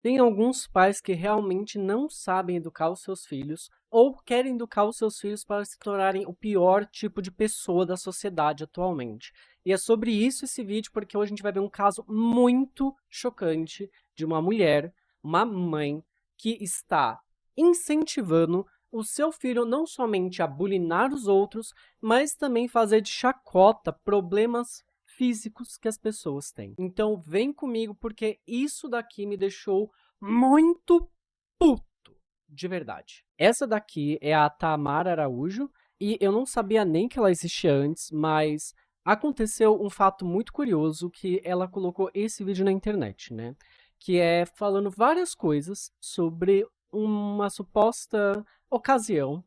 Tem alguns pais que realmente não sabem educar os seus filhos ou querem educar os seus filhos para se tornarem o pior tipo de pessoa da sociedade atualmente. E é sobre isso esse vídeo, porque hoje a gente vai ver um caso muito chocante de uma mulher, uma mãe, que está incentivando o seu filho não somente a bulinar os outros, mas também fazer de chacota problemas físicos que as pessoas têm. Então vem comigo, porque isso daqui me deixou muito puto, de verdade. Essa daqui é a Tamara Araújo, e eu não sabia nem que ela existia antes, mas aconteceu um fato muito curioso que ela colocou esse vídeo na internet, né? Que é falando várias coisas sobre uma suposta ocasião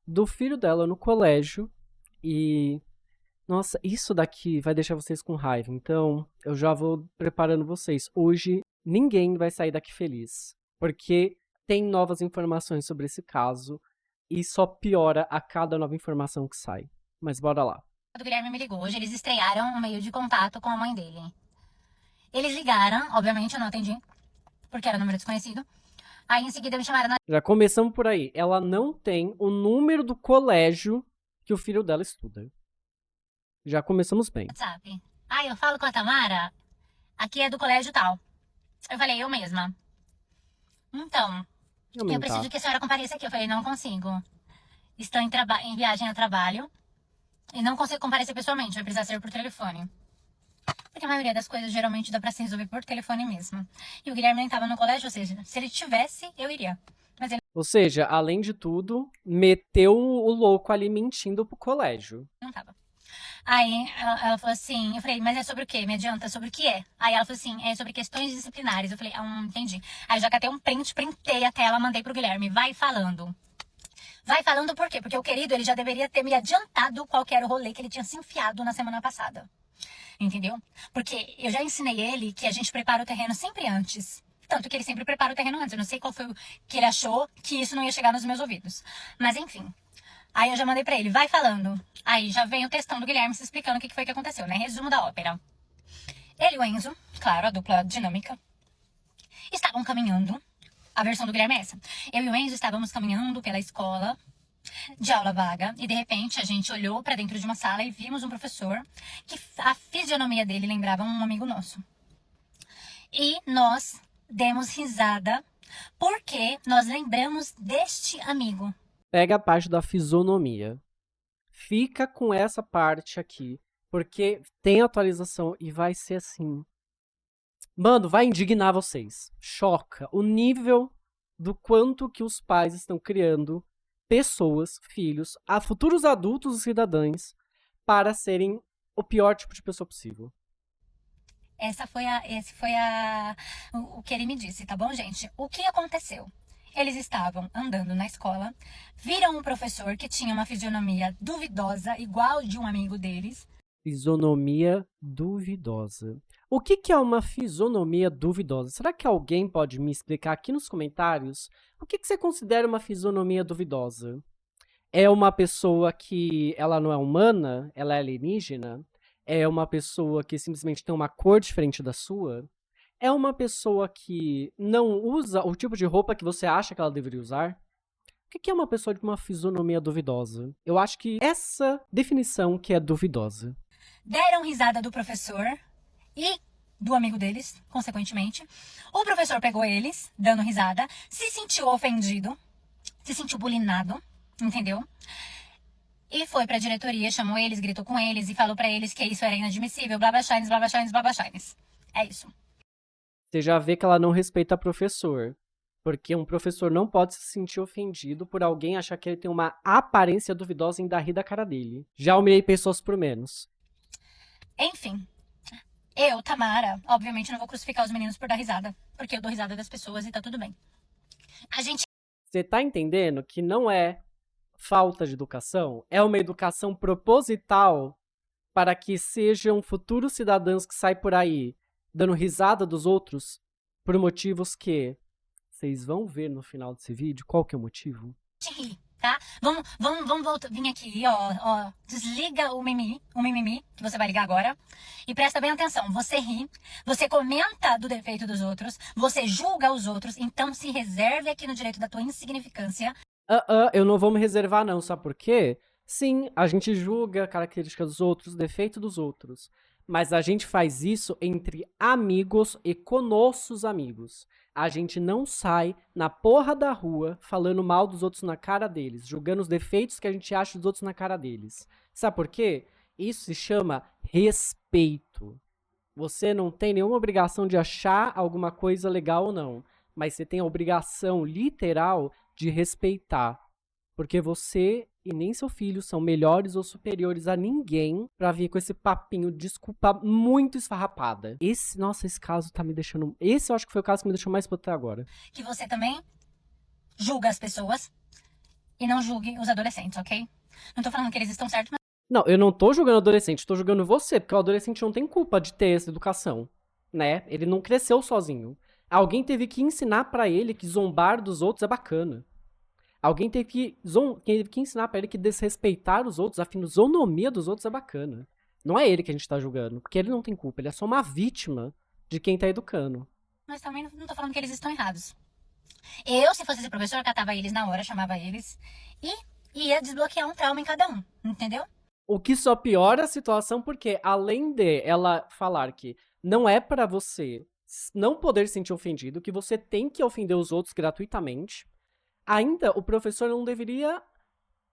do filho dela no colégio e nossa, isso daqui vai deixar vocês com raiva, então eu já vou preparando vocês. Hoje ninguém vai sair daqui feliz, porque tem novas informações sobre esse caso e só piora a cada nova informação que sai. Mas bora lá. O Guilherme me ligou. Hoje eles estrearam um meio de contato com a mãe dele. Eles ligaram, obviamente eu não atendi, porque era número desconhecido. Aí em seguida me chamaram no Já começamos por aí. Ela não tem o número do colégio que o filho dela estuda. Já começamos bem. WhatsApp. Aí eu falo com a Tamara, aqui é do colégio tal. Eu falei, eu mesma. Então, eu Aumentar. preciso que a senhora compareça aqui. Eu falei, não consigo. Estou em viagem a trabalho e não consigo comparecer pessoalmente, vai precisar ser por telefone. Porque a maioria das coisas geralmente dá pra se resolver por telefone mesmo. E o Guilherme nem tava no colégio, ou seja, se ele tivesse, eu iria. Mas ele Ou seja, além de tudo, meteu o louco ali mentindo pro colégio. não tava. Aí ela falou assim, eu falei, mas é sobre o quê? Me adianta, sobre o que é? Aí ela falou assim, é sobre questões disciplinares. Eu falei, entendi. Aí eu já catei um print, printei a tela, mandei pro Guilherme, vai falando. Vai falando por quê? Porque o querido, ele já deveria ter me adiantado qual que era o rolê que ele tinha se enfiado na semana passada. Entendeu? Porque eu já ensinei ele que a gente prepara o terreno sempre antes. Tanto que ele sempre prepara o terreno antes. Eu não sei qual foi o que ele achou que isso não ia chegar nos meus ouvidos. Mas enfim. Aí eu já mandei pra ele, vai falando. Aí já vem o textão do Guilherme se explicando o que foi que aconteceu, né? Resumo da ópera. Ele e o Enzo, claro, a dupla dinâmica, estavam caminhando. A versão do Guilherme é essa. Eu e o Enzo estávamos caminhando pela escola de aula vaga e de repente a gente olhou pra dentro de uma sala e vimos um professor que a fisionomia dele lembrava um amigo nosso. E nós demos risada porque nós lembramos deste amigo. Pega a parte da fisionomia. Fica com essa parte aqui, porque tem atualização e vai ser assim. Mano, vai indignar vocês. Choca o nível do quanto que os pais estão criando pessoas, filhos, a futuros adultos e cidadãos para serem o pior tipo de pessoa possível. Esse foi o que ele me disse, tá bom, gente? O que aconteceu? Eles estavam andando na escola, viram um professor que tinha uma fisionomia duvidosa, igual de um amigo deles. Fisionomia duvidosa. O que é uma fisionomia duvidosa? Será que alguém pode me explicar aqui nos comentários? O que você considera uma fisionomia duvidosa? É uma pessoa que ela não é humana? Ela é alienígena? É uma pessoa que simplesmente tem uma cor diferente da sua? É uma pessoa que não usa o tipo de roupa que você acha que ela deveria usar? O que é uma pessoa de uma fisionomia duvidosa? Eu acho que essa definição que é duvidosa. Deram risada do professor e do amigo deles, consequentemente. O professor pegou eles, dando risada, se sentiu ofendido, se sentiu bulinado, entendeu? E foi pra diretoria, chamou eles, gritou com eles e falou pra eles que isso era inadmissível, blá blá shines, blá blá shines, blá blá shines. É isso. Você já vê que ela não respeita professor. Porque um professor não pode se sentir ofendido por alguém achar que ele tem uma aparência duvidosa em dar rir da cara dele. Já humilhei pessoas por menos. Enfim, eu, Tamara, obviamente não vou crucificar os meninos por dar risada, porque eu dou risada das pessoas e tá tudo bem. A gente Você tá entendendo que não é falta de educação? É uma educação proposital para que sejam futuros cidadãos que saem por aí dando risada dos outros por motivos que vocês vão ver no final desse vídeo qual que é o motivo. ri. tá? Vamos voltar, vir aqui, ó, desliga o mimimi, que você vai ligar agora, e presta bem atenção, você ri, você comenta do defeito dos outros, você julga os outros, então se reserve aqui no direito da tua insignificância. Eu não vou me reservar não, sabe por quê? Sim, a gente julga a característica dos outros, o defeito dos outros, mas a gente faz isso entre amigos e com nossos amigos. A gente não sai na porra da rua falando mal dos outros na cara deles, julgando os defeitos que a gente acha dos outros na cara deles. Sabe por quê? Isso se chama respeito. Você não tem nenhuma obrigação de achar alguma coisa legal ou não, mas você tem a obrigação literal de respeitar. Porque você e nem seu filho são melhores ou superiores a ninguém pra vir com esse papinho de desculpa muito esfarrapada. Nossa, esse caso tá me deixando... Esse eu acho que foi o caso que me deixou mais puto até agora. Que você também julga as pessoas e não julgue os adolescentes, ok? Não tô falando que eles estão certos, mas... Não, eu não tô julgando o adolescente, tô julgando você, porque o adolescente não tem culpa de ter essa educação, né? Ele não cresceu sozinho. Alguém teve que ensinar pra ele que zombar dos outros é bacana. Alguém teve que ensinar pra ele que desrespeitar os outros, a fisionomia dos outros é bacana. Não é ele que a gente tá julgando, porque ele não tem culpa, ele é só uma vítima de quem tá educando. Mas também não tô falando que eles estão errados. Eu, se fosse esse professor, catava eles na hora, chamava eles e ia desbloquear um trauma em cada um, entendeu? O que só piora a situação, porque além de ela falar que não é pra você não poder se sentir ofendido, que você tem que ofender os outros gratuitamente, ainda o professor não deveria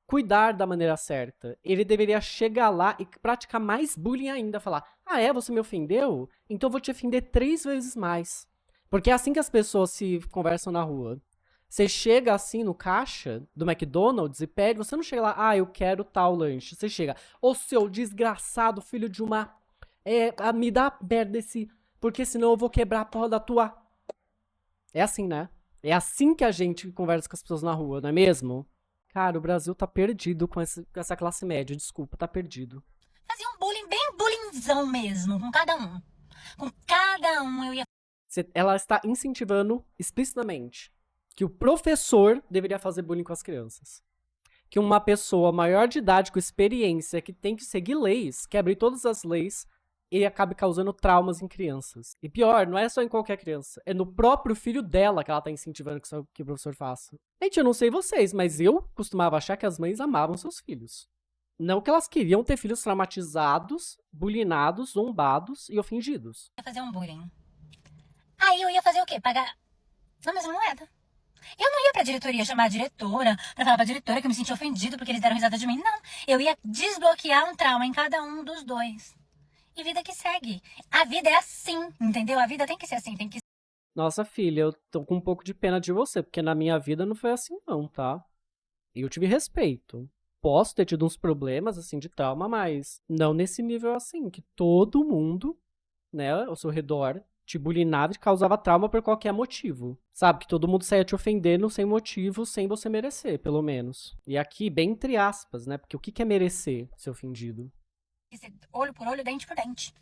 cuidar da maneira certa. Ele deveria chegar lá e praticar mais bullying ainda. Falar, você me ofendeu? Então eu vou te ofender 3 vezes mais. Porque é assim que as pessoas se conversam na rua. Você chega assim no caixa do McDonald's e pede, você não chega lá, eu quero tal lanche. Você chega, ô seu desgraçado filho de uma... me dá merda desse... Porque senão eu vou quebrar a porra da tua... É assim, né? É assim que a gente conversa com as pessoas na rua, não é mesmo? Cara, o Brasil tá perdido com essa classe média, desculpa, tá perdido. Fazia um bullying, bem bullyingzão mesmo, com cada um. Com cada um eu ia... Ela está incentivando explicitamente que o professor deveria fazer bullying com as crianças. Que uma pessoa maior de idade, com experiência, que tem que seguir leis, quebre todas as leis e acabe causando traumas em crianças. E pior, não é só em qualquer criança, é no próprio filho dela que ela tá incentivando que o professor faça. Gente, eu não sei vocês, mas eu costumava achar que as mães amavam seus filhos. Não que elas queriam ter filhos traumatizados, bulinados, zombados e ofendidos. Ia fazer um bullying. Aí eu ia fazer o quê? Pagar na mesma moeda. Eu não ia pra diretoria chamar a diretora, pra falar pra diretora que eu me senti ofendido porque eles deram risada de mim. Não, eu ia desbloquear um trauma em cada um dos dois. E vida que segue. A vida é assim, entendeu? A vida tem que ser assim, tem que... Nossa, filha, eu tô com um pouco de pena de você, porque na minha vida não foi assim não, tá? Eu tive respeito. Posso ter tido uns problemas, assim, de trauma, mas não nesse nível assim, que todo mundo, né, ao seu redor, te bulinava e causava trauma por qualquer motivo. Sabe, que todo mundo saía te ofendendo sem motivo, sem você merecer, pelo menos. E aqui, bem entre aspas, né, porque o que é merecer ser ofendido? Olho por olho, dente por dente.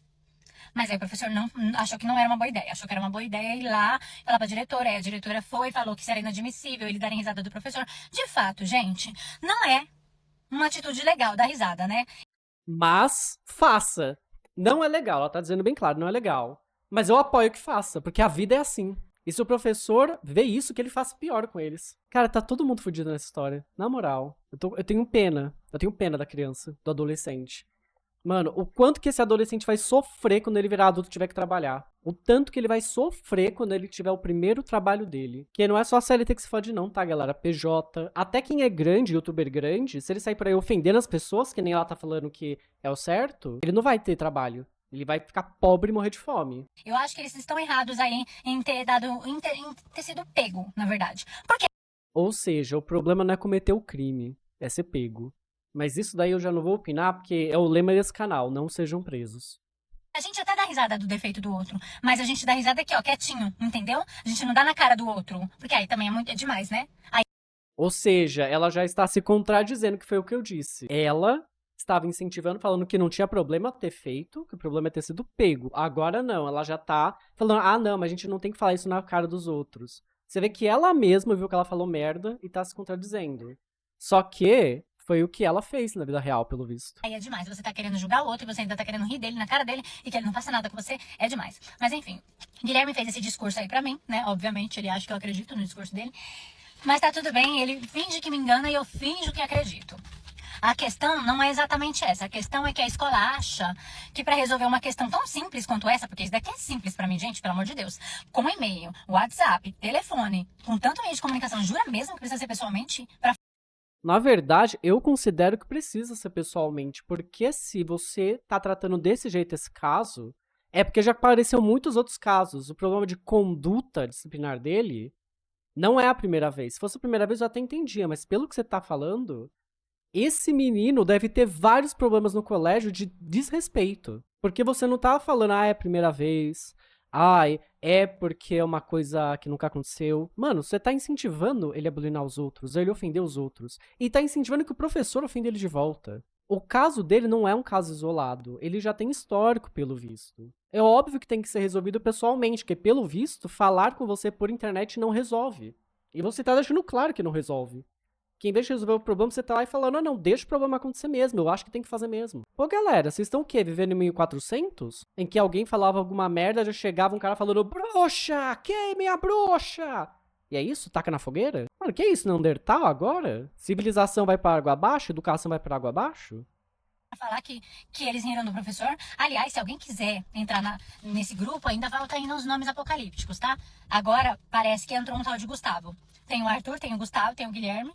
Mas aí o professor não achou que não era uma boa ideia. Achou que era uma boa ideia ir lá falar pra diretora. Aí a diretora foi, falou que isso era inadmissível, eles darem risada do professor. De fato, gente, não é uma atitude legal dar risada, né? Mas faça. Não é legal, ela tá dizendo bem claro, não é legal. Mas eu apoio que faça, porque a vida é assim. E se o professor vê isso, que ele faça pior com eles. Cara, tá todo mundo fudido nessa história. Na moral. Eu tenho pena. Eu tenho pena da criança, do adolescente. Mano, o quanto que esse adolescente vai sofrer quando ele virar adulto e tiver que trabalhar. O tanto que ele vai sofrer quando ele tiver o primeiro trabalho dele. Que não é só a CLT que se fode não, tá, galera? PJ. Até quem é grande, youtuber grande, se ele sair por aí ofendendo as pessoas, que nem ela tá falando que é o certo, ele não vai ter trabalho. Ele vai ficar pobre e morrer de fome. Eu acho que eles estão errados aí em ter dado, em ter sido pego, na verdade. Por quê? Ou seja, o problema não é cometer o crime, é ser pego. Mas isso daí eu já não vou opinar, porque é o lema desse canal, não sejam presos. A gente até dá risada do defeito do outro, mas a gente dá risada aqui, ó, quietinho, entendeu? A gente não dá na cara do outro, porque aí também é demais, né? Aí... Ou seja, ela já está se contradizendo, que foi o que eu disse. Ela estava incentivando, falando que não tinha problema ter feito, que o problema é ter sido pego. Agora não, ela já tá falando, não, mas a gente não tem que falar isso na cara dos outros. Você vê que ela mesma viu que ela falou merda e tá se contradizendo. Só que foi o que ela fez na vida real, pelo visto. Aí é demais. Você tá querendo julgar o outro e você ainda tá querendo rir dele na cara dele e que ele não faça nada com você, é demais. Mas enfim, Guilherme fez esse discurso aí pra mim, né? Obviamente, ele acha que eu acredito no discurso dele. Mas tá tudo bem, ele finge que me engana e eu finjo que acredito. A questão não é exatamente essa. A questão é que a escola acha que para resolver uma questão tão simples quanto essa, porque isso daqui é simples pra mim, gente, pelo amor de Deus, com e-mail, WhatsApp, telefone, com tanto meio de comunicação, jura mesmo que precisa ser pessoalmente pra... Na verdade, eu considero que precisa ser pessoalmente, porque se você tá tratando desse jeito esse caso, é porque já apareceu muitos outros casos. O problema de conduta disciplinar dele não é a primeira vez. Se fosse a primeira vez, eu até entendia, mas pelo que você tá falando, esse menino deve ter vários problemas no colégio de desrespeito. Porque você não tá falando, é a primeira vez, é porque é uma coisa que nunca aconteceu. Mano, você tá incentivando ele a bulinar os outros, a ele ofender os outros. E tá incentivando que o professor ofenda ele de volta. O caso dele não é um caso isolado. Ele já tem histórico, pelo visto. É óbvio que tem que ser resolvido pessoalmente, porque, pelo visto, falar com você por internet não resolve. E você tá deixando claro que não resolve. Que em vez de resolver o problema, você tá lá e falando, não, deixa o problema acontecer mesmo, eu acho que tem que fazer mesmo. Pô, galera, vocês estão o quê? Vivendo em 1400? Em que alguém falava alguma merda, já chegava um cara falando, broxa, queime a broxa! E é isso? Taca na fogueira? Mano, que é isso? Neandertal agora? Civilização vai pra água abaixo? Educação vai pra água abaixo? falar que eles riram do professor. Aliás, se alguém quiser entrar nesse grupo, ainda vai estar indo os nomes apocalípticos, tá? Agora, parece que entrou um tal de Gustavo. Tem o Arthur, tem o Gustavo, tem o Guilherme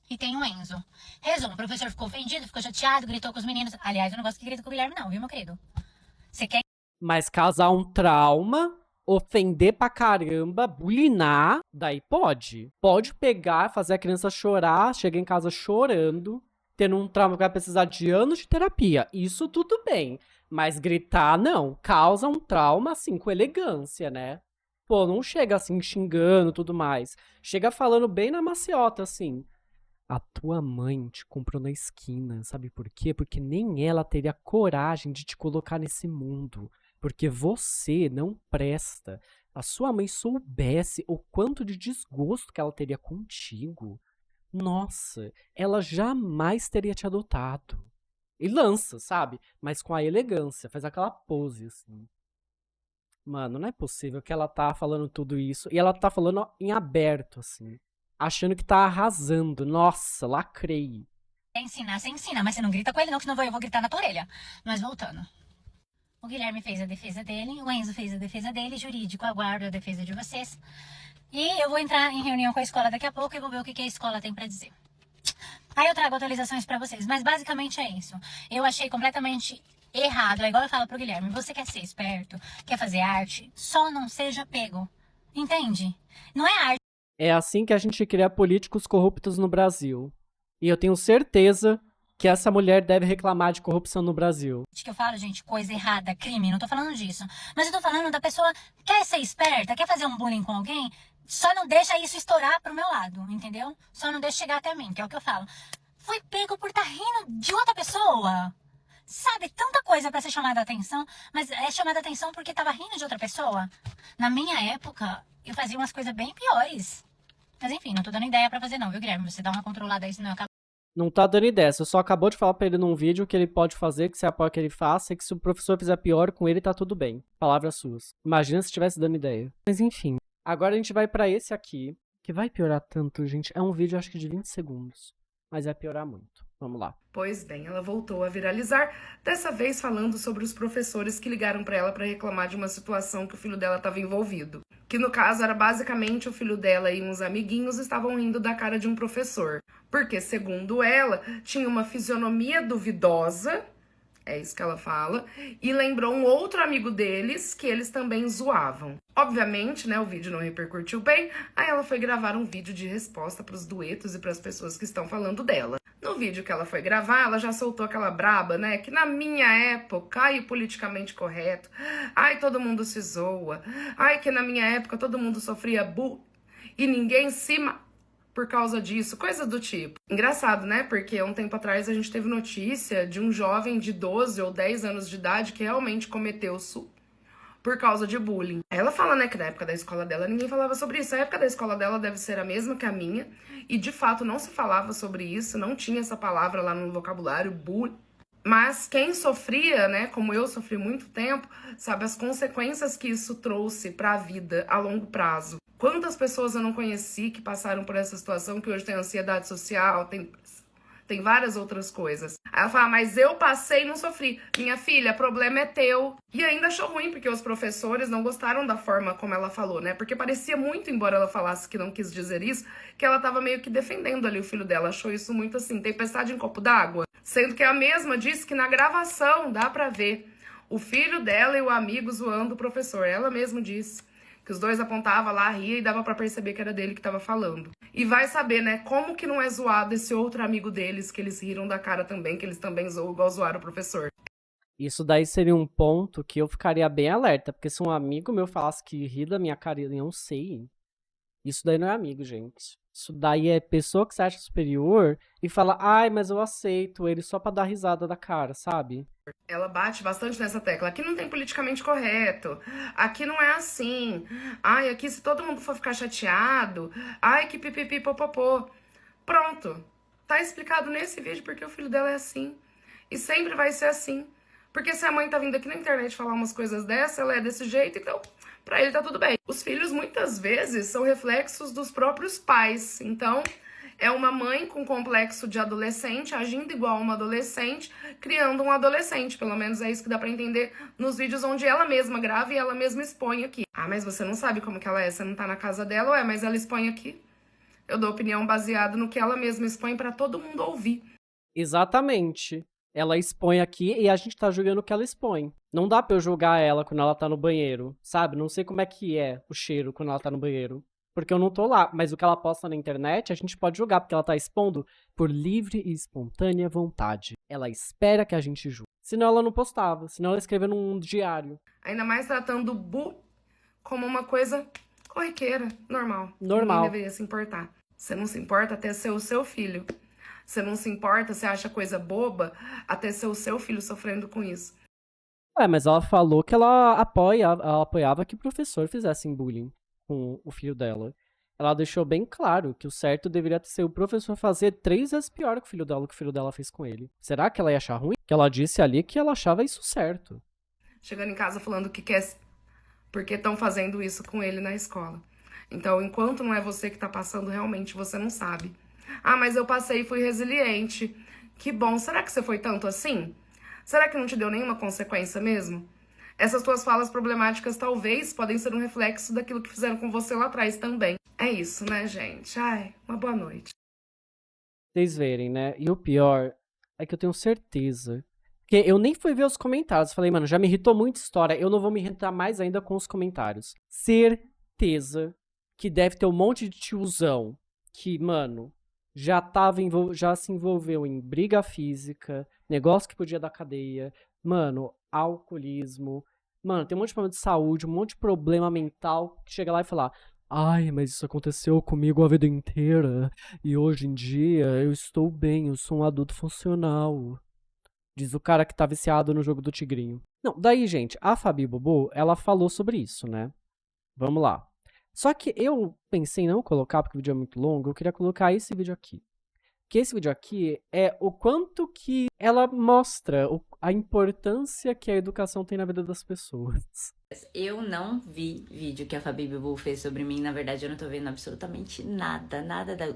e tem o Enzo. Resumo, o professor ficou ofendido, ficou chateado, gritou com os meninos. Aliás, eu não gosto que grita com o Guilherme não, viu, meu querido? Você quer... Mas causar um trauma, ofender pra caramba, bulinar, daí pode. Pode pegar, fazer a criança chorar, chegar em casa chorando, tendo um trauma que vai precisar de anos de terapia. Isso tudo bem. Mas gritar, não. Causa um trauma, assim, com elegância, né? Pô, não chega assim xingando e tudo mais. Chega falando bem na maciota, assim. A tua mãe te comprou na esquina, sabe por quê? Porque nem ela teria coragem de te colocar nesse mundo. Porque você não presta. A sua mãe soubesse o quanto de desgosto que ela teria contigo. Nossa, ela jamais teria te adotado. E lança, sabe? Mas com a elegância, faz aquela pose, assim. Mano, não é possível que ela tá falando tudo isso. E ela tá falando em aberto, assim. Achando que tá arrasando. Nossa, lacrei. ensinar, você ensina, mas você não grita com ele não, que senão eu vou gritar na tua orelha. Mas voltando. O Guilherme fez a defesa dele, o Enzo fez a defesa dele, jurídico aguarda a defesa de vocês. E eu vou entrar em reunião com a escola daqui a pouco e vou ver o que a escola tem pra dizer. Aí eu trago atualizações pra vocês, mas basicamente é isso. Eu achei completamente errado, é igual eu falo pro Guilherme, você quer ser esperto, quer fazer arte, só não seja pego. Entende? Não é arte. É assim que a gente cria políticos corruptos no Brasil. E eu tenho certeza que essa mulher deve reclamar de corrupção no Brasil. Que eu falo, gente, coisa errada, crime, não tô falando disso. Mas eu tô falando da pessoa que quer ser esperta, quer fazer um bullying com alguém, só não deixa isso estourar pro meu lado, entendeu? Só não deixa chegar até mim, que é o que eu falo. Foi pego por estar rindo de outra pessoa. Sabe, tanta coisa pra ser chamada a atenção, mas é chamada a atenção porque tava rindo de outra pessoa. Na minha época, eu fazia umas coisas bem piores. Mas enfim, não tô dando ideia pra fazer não, viu, Guilherme? Você dá uma controlada aí, senão eu acabo... Não tá dando ideia, você só acabou de falar pra ele num vídeo que ele pode fazer, que você apoia que ele faça, e que se o professor fizer pior com ele, tá tudo bem. Palavras suas. Imagina se estivesse dando ideia. Mas enfim. Agora a gente vai pra esse aqui, que vai piorar tanto, gente. É um vídeo, acho que de 20 segundos. Mas vai piorar muito. Vamos lá. Pois bem, ela voltou a viralizar, dessa vez falando sobre os professores que ligaram para ela para reclamar de uma situação que o filho dela estava envolvido. Que no caso era basicamente o filho dela e uns amiguinhos estavam rindo da cara de um professor. Porque, segundo ela, tinha uma fisionomia duvidosa, é isso que ela fala, e lembrou um outro amigo deles que eles também zoavam. Obviamente, né, o vídeo não repercutiu bem, aí ela foi gravar um vídeo de resposta para os duetos e para as pessoas que estão falando dela. No vídeo que ela foi gravar, ela já soltou aquela braba, né, que na minha época, ai, politicamente correto, ai, todo mundo se zoa, ai, que na minha época todo mundo sofria e ninguém se por causa disso, coisa do tipo. Engraçado, né? Porque um tempo atrás a gente teve notícia de um jovem de 12 ou 10 anos de idade que realmente cometeu por causa de bullying. Ela fala, né, que na época da escola dela ninguém falava sobre isso. A época da escola dela deve ser a mesma que a minha, e de fato não se falava sobre isso, não tinha essa palavra lá no vocabulário, bullying. Mas quem sofria, né, como eu sofri muito tempo, sabe as consequências que isso trouxe para a vida a longo prazo. Quantas pessoas eu não conheci que passaram por essa situação, que hoje tem ansiedade social, tem várias outras coisas. Aí ela fala, mas eu passei e não sofri. Minha filha, problema é teu. E ainda achou ruim, porque os professores não gostaram da forma como ela falou, né? Porque parecia muito, embora ela falasse que não quis dizer isso, que ela tava meio que defendendo ali o filho dela. Achou isso muito assim, tempestade em copo d'água. Sendo que a mesma disse que na gravação dá pra ver o filho dela e o amigo zoando o professor. Ela mesma disse que os dois apontavam lá, ria e dava pra perceber que era dele que tava falando. E vai saber, né, como que não é zoado esse outro amigo deles, que eles riram da cara também, que eles também zoam igual zoaram o professor. Isso daí seria um ponto que eu ficaria bem alerta, porque se um amigo meu falasse que ri da minha cara, eu não sei. Isso daí não é amigo, gente. Isso daí é pessoa que se acha superior e fala, ai, mas eu aceito ele só pra dar risada da cara, sabe? Ela bate bastante nessa tecla. Aqui não tem politicamente correto. Aqui não é assim. Ai, aqui se todo mundo for ficar chateado. Ai, que pipipi popopô. Pronto. Tá explicado nesse vídeo porque o filho dela é assim. E sempre vai ser assim. Porque se a mãe tá vindo aqui na internet falar umas coisas dessa, ela é desse jeito, então pra ele tá tudo bem. Os filhos muitas vezes são reflexos dos próprios pais. Então é uma mãe com complexo de adolescente, agindo igual uma adolescente, criando um adolescente. Pelo menos é isso que dá pra entender nos vídeos onde ela mesma grava e ela mesma expõe aqui. Ah, mas você não sabe como que ela é, você não tá na casa dela? Ué, mas ela expõe aqui. Eu dou opinião baseada no que ela mesma expõe pra todo mundo ouvir. Exatamente. Ela expõe aqui e a gente tá julgando o que ela expõe. Não dá pra eu julgar ela quando ela tá no banheiro, sabe? Não sei como é que é o cheiro quando ela tá no banheiro. Porque eu não tô lá, mas o que ela posta na internet a gente pode julgar, porque ela tá expondo por livre e espontânea vontade. Ela espera que a gente julgue. Senão ela não postava, senão ela escreveu num diário. Ainda mais tratando o como uma coisa corriqueira, normal. Normal. Ninguém deveria se importar. Você não se importa até ser o seu filho. Você não se importa, você acha coisa boba até ser o seu filho sofrendo com isso. Mas ela falou que ela apoiava que o professor fizesse bullying com o filho dela. Ela deixou bem claro que o certo deveria ser o professor fazer 3 vezes pior que o filho dela fez com ele. Será que ela ia achar ruim? Que ela disse ali que ela achava isso certo. Chegando em casa falando que quer, porque estão fazendo isso com ele na escola. Então, enquanto não é você que tá passando, realmente você não sabe. Ah, mas eu passei e fui resiliente. Que bom. Será que você foi tanto assim? Será que não te deu nenhuma consequência mesmo? Essas tuas falas problemáticas talvez podem ser um reflexo daquilo que fizeram com você lá atrás também. É isso, né, gente? Ai, uma boa noite. Vocês verem, né? E o pior é que eu tenho certeza. Porque eu nem fui ver os comentários. Falei, mano, já me irritou muito a história. Eu não vou me irritar mais ainda com os comentários. Certeza que deve ter um monte de tiozão que, mano, já se envolveu em briga física, negócio que podia dar cadeia, mano, alcoolismo, mano, tem um monte de problema de saúde, um monte de problema mental, que chega lá e fala, ai, mas isso aconteceu comigo a vida inteira, e hoje em dia eu estou bem, eu sou um adulto funcional. Diz o cara que tá viciado no jogo do tigrinho. Não, daí, gente, a Fabi Bobo, ela falou sobre isso, né? Vamos lá. Só que eu pensei em não colocar, porque o vídeo é muito longo, eu queria colocar esse vídeo aqui. Que esse vídeo aqui é o quanto que ela mostra a importância que a educação tem na vida das pessoas. Eu não vi vídeo que a Fabi Bibu fez sobre mim. Na verdade, eu não tô vendo absolutamente nada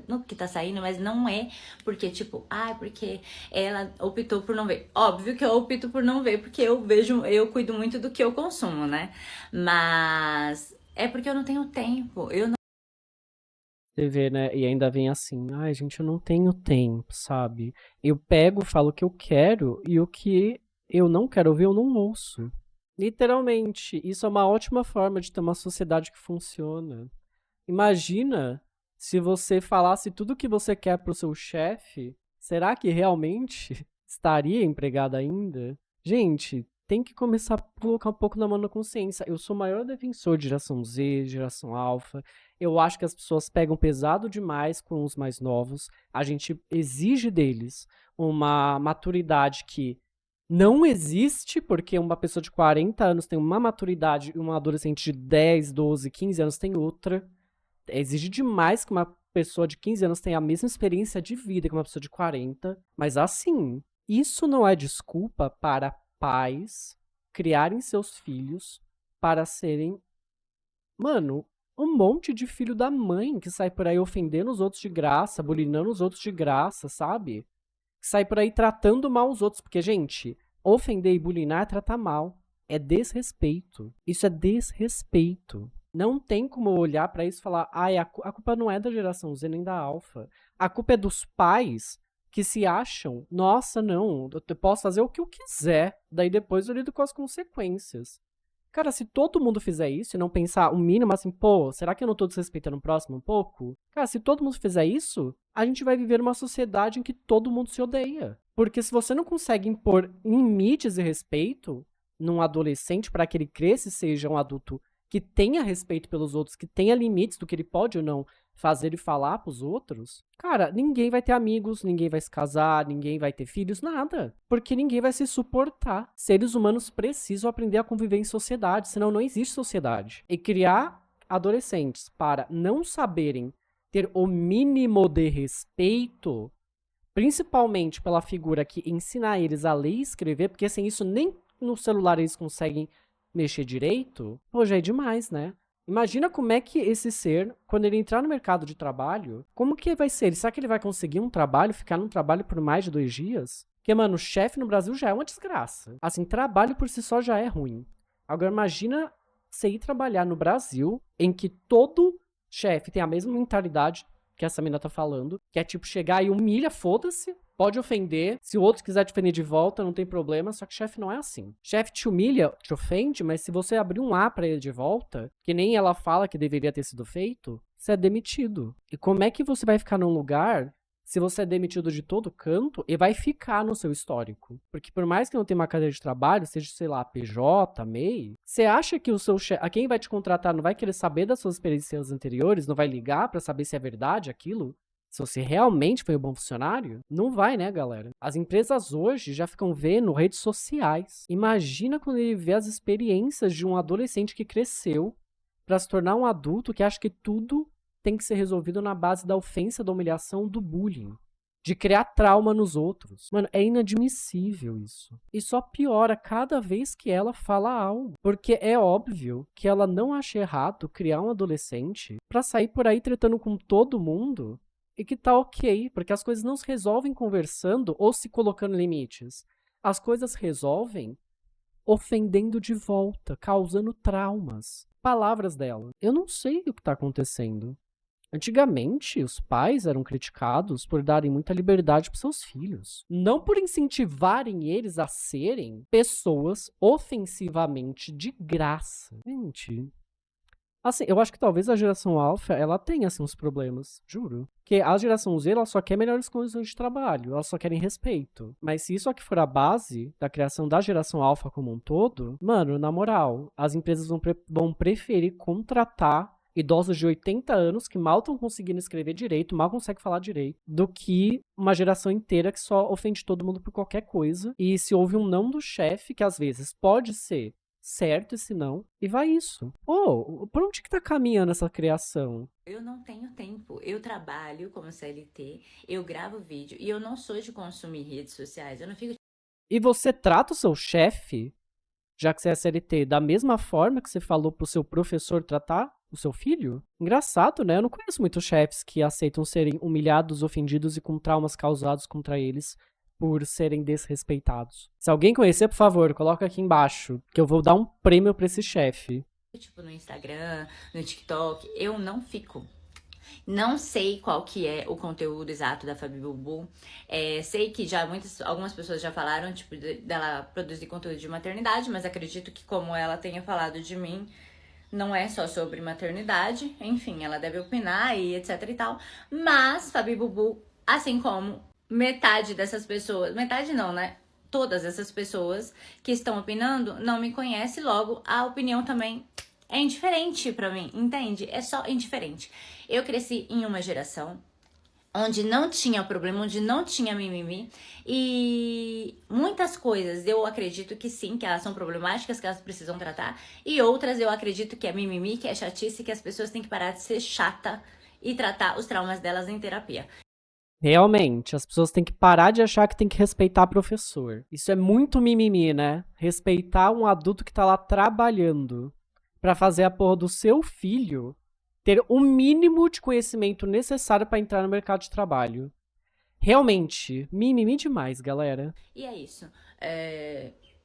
no que tá saindo, mas não é porque, tipo, porque ela optou por não ver. Óbvio que eu opto por não ver, porque eu cuido muito do que eu consumo, né? Mas é porque eu não tenho tempo. Você vê, né? E ainda vem assim, ai, gente, eu não tenho tempo, sabe? Eu pego, falo o que eu quero e o que eu não quero ouvir, eu não ouço. Literalmente, isso é uma ótima forma de ter uma sociedade que funciona. Imagina se você falasse tudo o que você quer pro seu chefe, será que realmente estaria empregado ainda? Gente, tem que começar a colocar um pouco na mão da consciência. Eu sou o maior defensor de geração Z, geração alfa. Eu acho que as pessoas pegam pesado demais com os mais novos. A gente exige deles uma maturidade que Não existe, porque uma pessoa de 40 anos tem uma maturidade e uma adolescente de 10, 12, 15 anos tem outra. Exige demais que uma pessoa de 15 anos tenha a mesma experiência de vida que uma pessoa de 40. Mas assim, isso não é desculpa para pais criarem seus filhos para serem, mano, um monte de filho da mãe que sai por aí ofendendo os outros de graça, bulinando os outros de graça, sabe? Que sai por aí tratando mal os outros. Porque, gente, ofender e bulinar é tratar mal. É desrespeito. Isso é desrespeito. Não tem como olhar pra isso e falar, ai, a culpa não é da geração Z nem da Alpha. A culpa é dos pais que se acham, nossa, não, eu posso fazer o que eu quiser. Daí depois eu lido com as consequências. Cara, se todo mundo fizer isso e não pensar o mínimo assim, pô, será que eu não tô desrespeitando o próximo um pouco? Cara, se todo mundo fizer isso, a gente vai viver numa sociedade em que todo mundo se odeia. Porque se você não consegue impor limites e respeito num adolescente para que ele cresça e seja um adulto que tenha respeito pelos outros, que tenha limites do que ele pode ou não fazer e falar pros outros, cara, ninguém vai ter amigos, ninguém vai se casar, ninguém vai ter filhos, nada. Porque ninguém vai se suportar. Seres humanos precisam aprender a conviver em sociedade, senão não existe sociedade. E criar adolescentes para não saberem ter o mínimo de respeito, principalmente pela figura que ensina eles a ler e escrever, porque sem isso nem no celular eles conseguem mexer direito, pô, já é demais, né? Imagina como é que esse ser, quando ele entrar no mercado de trabalho, como que vai ser? Será que ele vai conseguir um trabalho, ficar num trabalho por mais de 2 dias? Porque, mano, o chefe no Brasil já é uma desgraça. Assim, trabalho por si só já é ruim. Agora, imagina você ir trabalhar no Brasil, em que todo chefe tem a mesma mentalidade que essa menina tá falando, que é tipo chegar e humilha, foda-se, pode ofender, se o outro quiser te ofender de volta, não tem problema, só que chefe não é assim. Chefe te humilha, te ofende, mas se você abrir um A pra ele de volta, que nem ela fala que deveria ter sido feito, você é demitido. E como é que você vai ficar num lugar se você é demitido de todo canto e vai ficar no seu histórico? Porque por mais que não tenha uma cadeira de trabalho, seja, sei lá, PJ, MEI, você acha que o seu chefe, a quem vai te contratar não vai querer saber das suas experiências anteriores, não vai ligar pra saber se é verdade aquilo? Se você realmente foi um bom funcionário, não vai, né, galera? As empresas hoje já ficam vendo redes sociais. Imagina quando ele vê as experiências de um adolescente que cresceu pra se tornar um adulto que acha que tudo tem que ser resolvido na base da ofensa, da humilhação, do bullying. De criar trauma nos outros. Mano, é inadmissível isso. E só piora cada vez que ela fala algo. Porque é óbvio que ela não acha errado criar um adolescente pra sair por aí tretando com todo mundo e que tá ok, porque as coisas não se resolvem conversando ou se colocando limites. As coisas resolvem ofendendo de volta, causando traumas. Palavras dela. Eu não sei o que tá acontecendo. Antigamente, os pais eram criticados por darem muita liberdade para seus filhos. Não por incentivarem eles a serem pessoas ofensivamente de graça. Gente, assim, eu acho que talvez a geração Alpha, ela tenha, assim, uns problemas, juro. Porque a geração Z, ela só quer melhores condições de trabalho, elas só querem respeito. Mas se isso aqui for a base da criação da geração Alpha como um todo, mano, na moral, as empresas vão preferir contratar idosos de 80 anos que mal estão conseguindo escrever direito, mal conseguem falar direito, do que uma geração inteira que só ofende todo mundo por qualquer coisa. E se houve um não do chefe, que às vezes pode ser certo esse não, e vai isso. Por onde que tá caminhando essa criação? Eu não tenho tempo. Eu trabalho como CLT, eu gravo vídeo e eu não sou de consumir redes sociais. Eu não fico. E você trata o seu chefe, já que você é CLT, da mesma forma que você falou pro seu professor tratar o seu filho? Engraçado, né? Eu não conheço muitos chefes que aceitam serem humilhados, ofendidos e com traumas causados contra eles por serem desrespeitados. Se alguém conhecer, por favor, coloca aqui embaixo, que eu vou dar um prêmio pra esse chefe. Tipo, no Instagram, no TikTok, eu não fico. Não sei qual que é o conteúdo exato da Fabi Bubu. Sei que já algumas pessoas já falaram, tipo, dela produzir conteúdo de maternidade, mas acredito que como ela tenha falado de mim, não é só sobre maternidade. Enfim, ela deve opinar e etc e tal. Mas Fabi Bubu, assim como metade dessas pessoas, metade não, né? Todas essas pessoas que estão opinando não me conhecem, logo a opinião também é indiferente pra mim, entende? É só indiferente. Eu cresci em uma geração onde não tinha problema, onde não tinha mimimi. E muitas coisas eu acredito que sim, que elas são problemáticas, que elas precisam tratar. E outras eu acredito que é mimimi, que é chatice, que as pessoas têm que parar de ser chata e tratar os traumas delas em terapia. Realmente, as pessoas têm que parar de achar que tem que respeitar professor. Isso é muito mimimi, né? Respeitar um adulto que tá lá trabalhando pra fazer a porra do seu filho ter o mínimo de conhecimento necessário pra entrar no mercado de trabalho. Realmente, mimimi demais, galera. E é isso.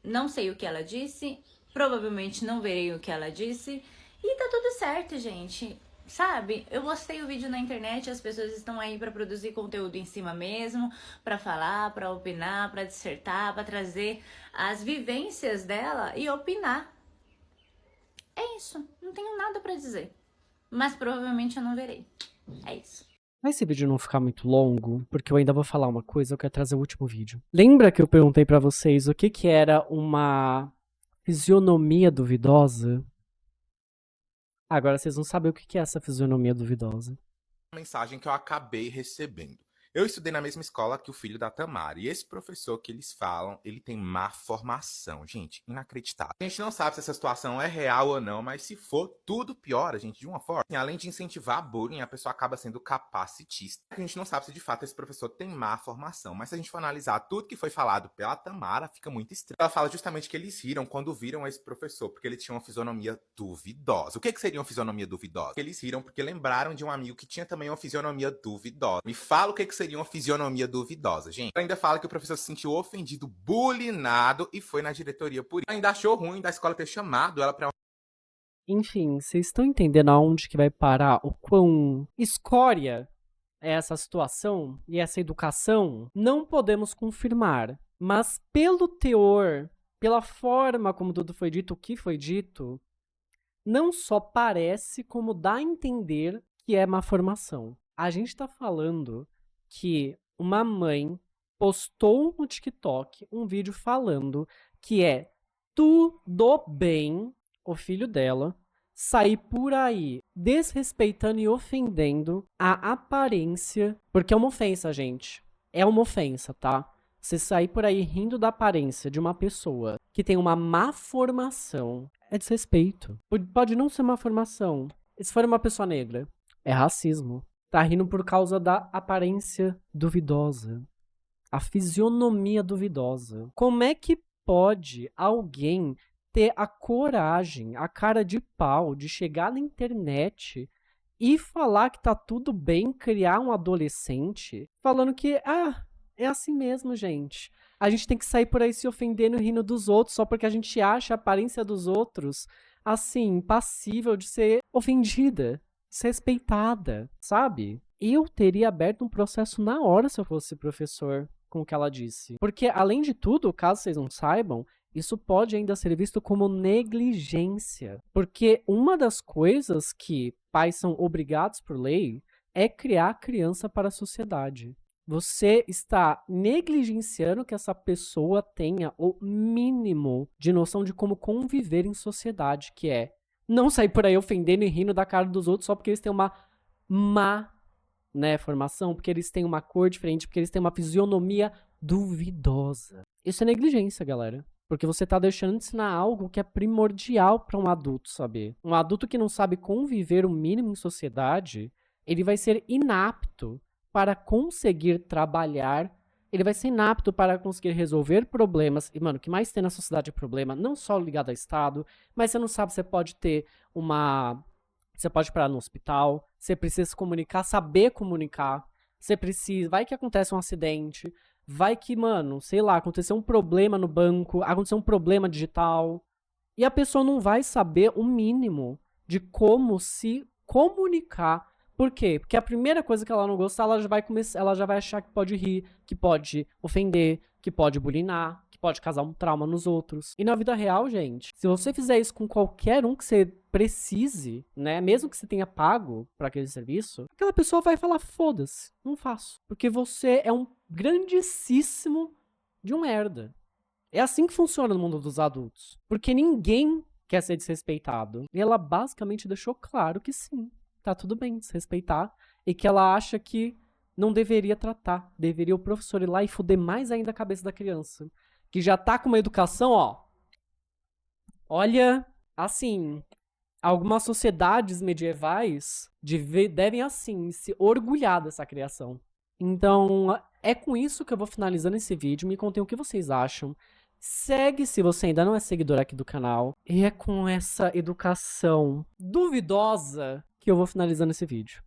Não sei o que ela disse, provavelmente não verei o que ela disse. E tá tudo certo, gente. Sabe? Eu postei o vídeo na internet, as pessoas estão aí pra produzir conteúdo em cima mesmo, pra falar, pra opinar, pra dissertar, pra trazer as vivências dela e opinar. É isso. Não tenho nada pra dizer. Mas provavelmente eu não verei. É isso. Pra esse vídeo não ficar muito longo, porque eu ainda vou falar uma coisa, eu quero trazer o último vídeo. Lembra que eu perguntei pra vocês o que era uma fisionomia duvidosa? Agora vocês vão saber o que é essa fisionomia duvidosa. Mensagem que eu acabei recebendo. Eu estudei na mesma escola que o filho da Tamara. E esse professor que eles falam, ele tem má formação. Gente, inacreditável. A gente não sabe se essa situação é real ou não, mas se for, tudo piora, gente, de uma forma. E além de incentivar bullying, a pessoa acaba sendo capacitista. A gente não sabe se de fato esse professor tem má formação. Mas se a gente for analisar tudo que foi falado pela Tamara, fica muito estranho. Ela fala justamente que eles riram quando viram esse professor, porque ele tinha uma fisionomia duvidosa. O que seria uma fisionomia duvidosa? Eles riram porque lembraram de um amigo que tinha também uma fisionomia duvidosa. Me fala o que seria uma fisionomia duvidosa, gente. Ela ainda fala que o professor se sentiu ofendido, bulinado e foi na diretoria por isso. Ela ainda achou ruim da escola ter chamado ela pra... Enfim, vocês estão entendendo aonde que vai parar o quão escória é essa situação e essa educação? Não podemos confirmar, mas pelo teor, pela forma como tudo foi dito, o que foi dito, não só parece como dá a entender que é má formação. A gente tá falando que uma mãe postou no TikTok um vídeo falando que é tudo bem o filho dela sair por aí desrespeitando e ofendendo a aparência, porque é uma ofensa, gente. É uma ofensa, tá? Você sair por aí rindo da aparência de uma pessoa que tem uma má formação é desrespeito. Pode não ser má formação. Se for uma pessoa negra, é racismo. Tá rindo por causa da aparência duvidosa. A fisionomia duvidosa. Como é que pode alguém ter a coragem, a cara de pau de chegar na internet e falar que tá tudo bem criar um adolescente falando que, é assim mesmo, gente. A gente tem que sair por aí se ofendendo e rindo dos outros só porque a gente acha a aparência dos outros, assim, passível de ser ofendida, desrespeitada, sabe? Eu teria aberto um processo na hora se eu fosse professor com o que ela disse. Porque, além de tudo, caso vocês não saibam, isso pode ainda ser visto como negligência. Porque uma das coisas que pais são obrigados por lei é criar a criança para a sociedade. Você está negligenciando que essa pessoa tenha o mínimo de noção de como conviver em sociedade, que é não sair por aí ofendendo e rindo da cara dos outros só porque eles têm uma má, né, formação, porque eles têm uma cor diferente, porque eles têm uma fisionomia duvidosa. Isso é negligência, galera. Porque você tá deixando de ensinar algo que é primordial para um adulto saber. Um adulto que não sabe conviver o mínimo em sociedade, ele vai ser inapto para conseguir trabalhar, ele vai ser inapto para conseguir resolver problemas. E, mano, o que mais tem na sociedade é problema, não só ligado ao Estado, mas você não sabe, você pode ter uma... Você pode parar no hospital, você precisa se comunicar, saber comunicar, você precisa... Vai que acontece um acidente, vai que, mano, sei lá, aconteceu um problema no banco, aconteceu um problema digital, e a pessoa não vai saber o mínimo de como se comunicar. Por quê? Porque a primeira coisa que ela não gostar, ela já vai achar que pode rir, que pode ofender, que pode bulinar, que pode causar um trauma nos outros. E na vida real, gente, se você fizer isso com qualquer um que você precise, né, mesmo que você tenha pago para aquele serviço, aquela pessoa vai falar, foda-se, não faço. Porque você é um grandíssimo de um merda. É assim que funciona no mundo dos adultos. Porque ninguém quer ser desrespeitado. E ela basicamente deixou claro que sim, tá tudo bem desrespeitar, e que ela acha que não deveria tratar. Deveria o professor ir lá e foder mais ainda a cabeça da criança. Que já tá com uma educação, ó. Olha, assim, algumas sociedades medievais devem, assim, se orgulhar dessa criação. Então, é com isso que eu vou finalizando esse vídeo. Me contem o que vocês acham. Segue se você ainda não é seguidor aqui do canal. E é com essa educação duvidosa que eu vou finalizando esse vídeo.